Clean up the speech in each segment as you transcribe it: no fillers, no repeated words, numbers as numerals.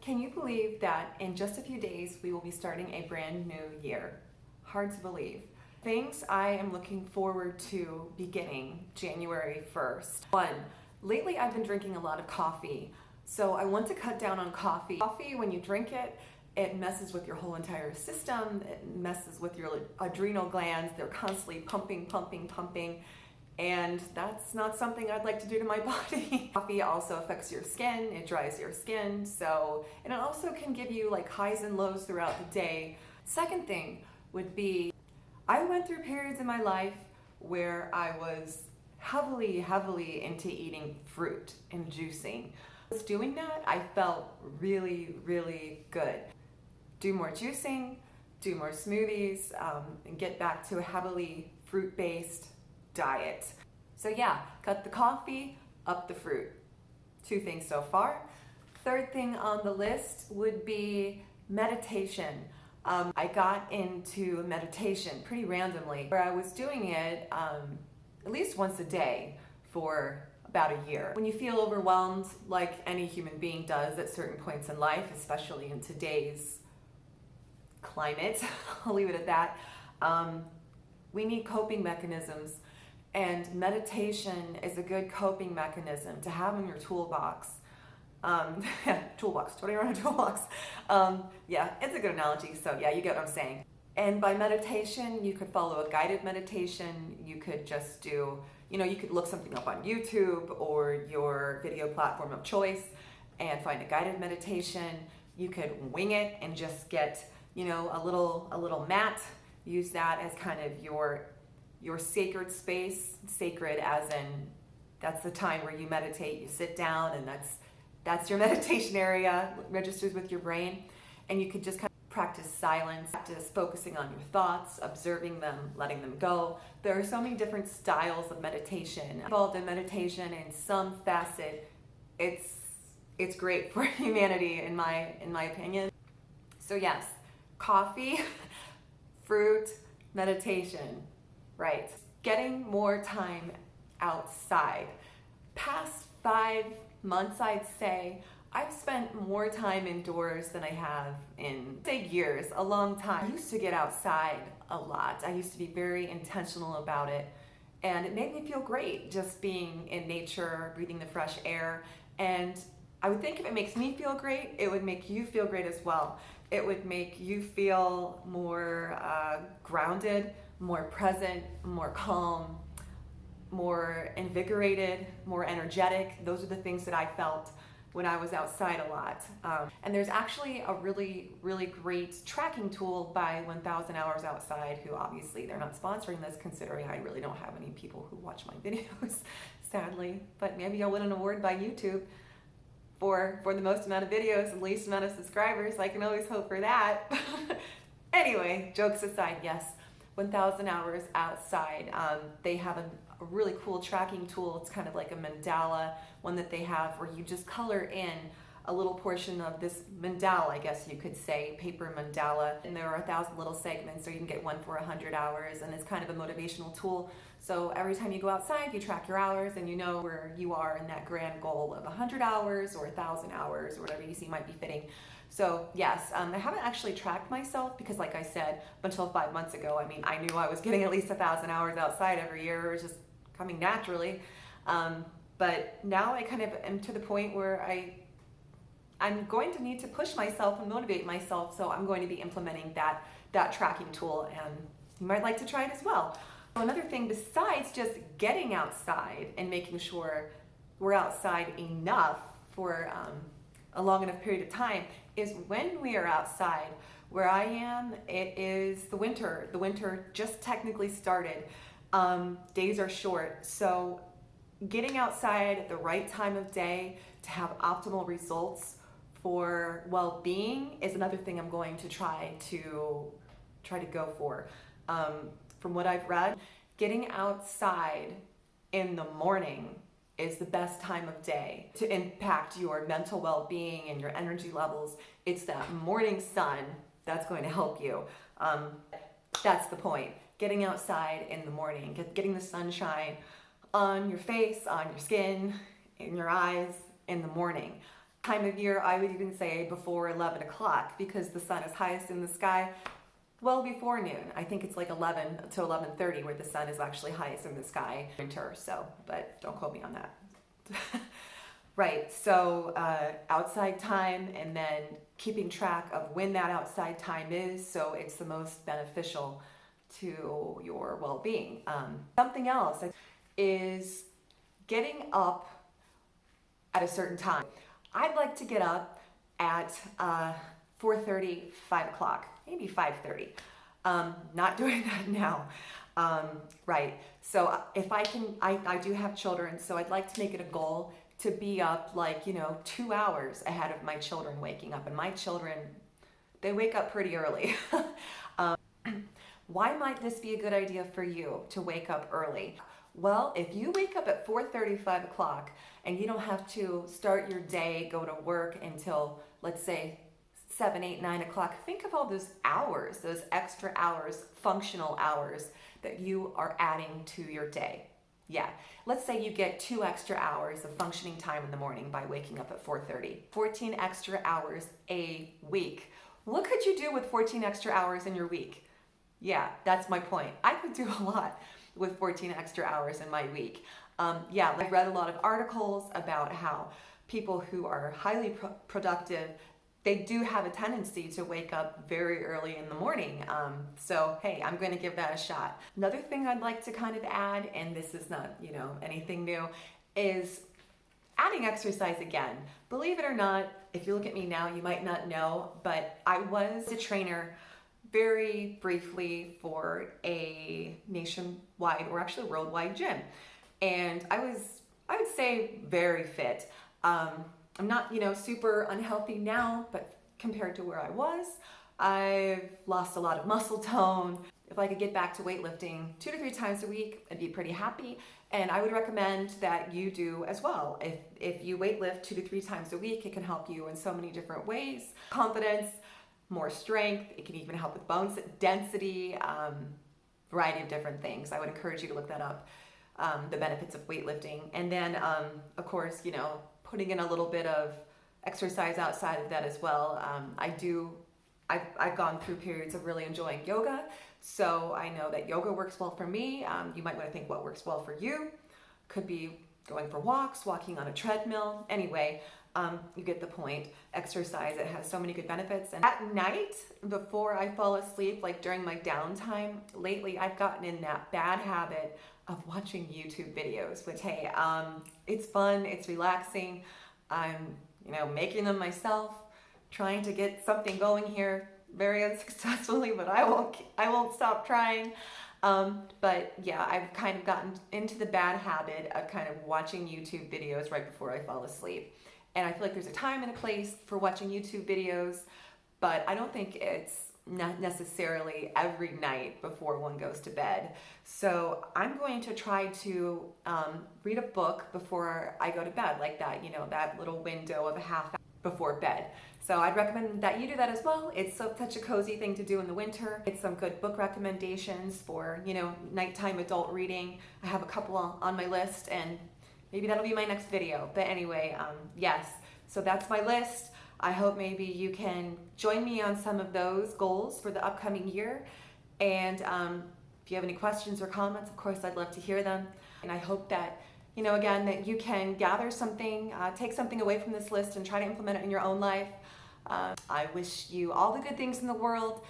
Can you believe that in just a few days we will be starting a brand new year? Hard to believe. Things I am looking forward to beginning January 1st. One, lately I've been drinking a lot of coffee, so I want to cut down on coffee. Coffee, when you drink it, it messes with your whole entire system. It messes with your adrenal glands. They're constantly pumping. And that's not something I'd like to do to my body. Coffee also affects your skin, it dries your skin, and it also can give you like highs and lows throughout the day. Second thing would be, I went through periods in my life where I was heavily into eating fruit and juicing. Doing that, I felt really good. Do more juicing, do more smoothies, and get back to a heavily fruit-based diet. So yeah, cut the coffee, up the fruit. 2 things so far. Third thing on the list would be meditation. I got into meditation pretty randomly, where I was doing it at least once a day for about a year. When you feel overwhelmed, like any human being does at certain points in life, especially in today's climate, I'll leave it at that, we need coping mechanisms. And meditation is a good coping mechanism to have in your toolbox. Toolbox, what do you run a toolbox? Yeah, it's a good analogy, so yeah, you get what I'm saying. And by meditation, you could follow a guided meditation. You could just do, you could look something up on YouTube or your video platform of choice and find a guided meditation. You could wing it and just get, a little mat. Use that as kind of your sacred space. Sacred as in, that's the time where you meditate, you sit down, and that's your meditation area, registers with your brain. And you could just kind of practice silence, practice focusing on your thoughts, observing them, letting them go. There are so many different styles of meditation. Involved in meditation in some facet, it's great for humanity in my opinion. So yes, coffee, fruit, meditation. Right. Getting more time outside. Past 5 months, I'd say, I've spent more time indoors than I have in, say, years, a long time. I used to get outside a lot. I used to be very intentional about it. And it made me feel great just being in nature, breathing the fresh air. And I would think if it makes me feel great, it would make you feel great as well. It would make you feel more grounded, more present, more calm, more invigorated, more energetic. Those are the things that I felt when I was outside a lot. And there's actually a really great tracking tool by 1,000 Hours Outside, who obviously they're not sponsoring this, considering I really don't have any people who watch my videos, sadly. But maybe I'll win an award by YouTube for the most amount of videos and least amount of subscribers. I can always hope for that. Anyway, jokes aside, yes. 1,000 Hours Outside. They have a really cool tracking tool. It's kind of like a mandala, one that they have where you just color in a little portion of this mandala, I guess you could say, paper mandala. And there are 1,000 little segments, so you can get one for 100 hours, and it's kind of a motivational tool. So every time you go outside, you track your hours and you know where you are in that grand goal of 100 hours or 1,000 hours or whatever you see might be fitting. So yes, I haven't actually tracked myself because, like I said, until 5 months ago, I knew I was getting at least 1,000 hours outside every year. It was just coming naturally. But now I kind of am to the point where I'm going to need to push myself and motivate myself. So I'm going to be implementing that tracking tool, and you might like to try it as well. Another thing besides just getting outside and making sure we're outside enough for a long enough period of time is when we are outside. Where I am, it is the winter. The winter just technically started. Days are short, so getting outside at the right time of day to have optimal results for well-being is another thing I'm going to try to go for. From what I've read, getting outside in the morning is the best time of day to impact your mental well-being and your energy levels. It's that morning sun that's going to help you. That's the point. Getting outside in the morning, getting the sunshine on your face, on your skin, in your eyes in the morning. Time of year, I would even say before 11 o'clock because the sun is highest in the sky well before noon. I think it's like 11 to 11:30 where the sun is actually highest in the sky winter, so, but don't quote me on that. Right, so outside time and then keeping track of when that outside time is so it's the most beneficial to your well-being. Something else is getting up at a certain time. I'd like to get up at 4:30, 5 o'clock, maybe 5:30. Not doing that now. Right, so if I can, I do have children, so I'd like to make it a goal to be up like, 2 hours ahead of my children waking up. And my children, they wake up pretty early. Why might this be a good idea for you to wake up early? Well, if you wake up at 4:30, 5 o'clock, and you don't have to start your day, go to work until, let's say, 7, 8, 9 o'clock, think of all those hours, those extra hours, functional hours that you are adding to your day. Yeah, let's say you get 2 extra hours of functioning time in the morning by waking up at 4:30. 14 extra hours a week. What could you do with 14 extra hours in your week? Yeah, that's my point. I could do a lot with 14 extra hours in my week. Yeah, I've read a lot of articles about how people who are highly productive, they do have a tendency to wake up very early in the morning. So, hey, I'm going to give that a shot. Another thing I'd like to kind of add, and this is not, anything new, is adding exercise again. Believe it or not, if you look at me now, you might not know, but I was a trainer very briefly for a nationwide or actually worldwide gym. And I would say very fit. I'm not, super unhealthy now, but compared to where I was, I've lost a lot of muscle tone. If I could get back to weightlifting 2 to 3 times a week, I'd be pretty happy. And I would recommend that you do as well. If you weightlift 2 to 3 times a week, it can help you in so many different ways. Confidence, more strength, it can even help with bone density, variety of different things. I would encourage you to look that up, the benefits of weightlifting. And then, of course, putting in a little bit of exercise outside of that as well. I've gone through periods of really enjoying yoga, so I know that yoga works well for me. You might want to think what works well for you. Could be going for walks, walking on a treadmill. Anyway, you get the point. Exercise, it has so many good benefits. And at night, before I fall asleep, like during my downtime, lately I've gotten in that bad habit of watching YouTube videos, which, hey, it's fun, it's relaxing. I'm, making them myself, trying to get something going here very unsuccessfully, but I won't stop trying. But yeah, I've kind of gotten into the bad habit of kind of watching YouTube videos right before I fall asleep. And I feel like there's a time and a place for watching YouTube videos, but I don't think it's not necessarily every night before one goes to bed. So I'm going to try to read a book before I go to bed, like that, that little window of a half hour before bed. So I'd recommend that you do that as well. It's such a cozy thing to do in the winter. It's some good book recommendations for, nighttime adult reading. I have a couple on my list, and maybe that'll be my next video. But anyway, yes, so that's my list. I hope maybe you can join me on some of those goals for the upcoming year. And if you have any questions or comments, of course, I'd love to hear them. And I hope that, again, that you can gather something, take something away from this list and try to implement it in your own life. I wish you all the good things in the world,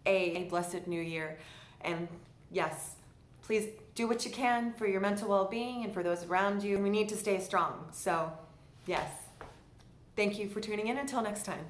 a blessed new year. And yes, please do what you can for your mental well-being and for those around you. We need to stay strong. So yes. Thank you for tuning in. Until next time.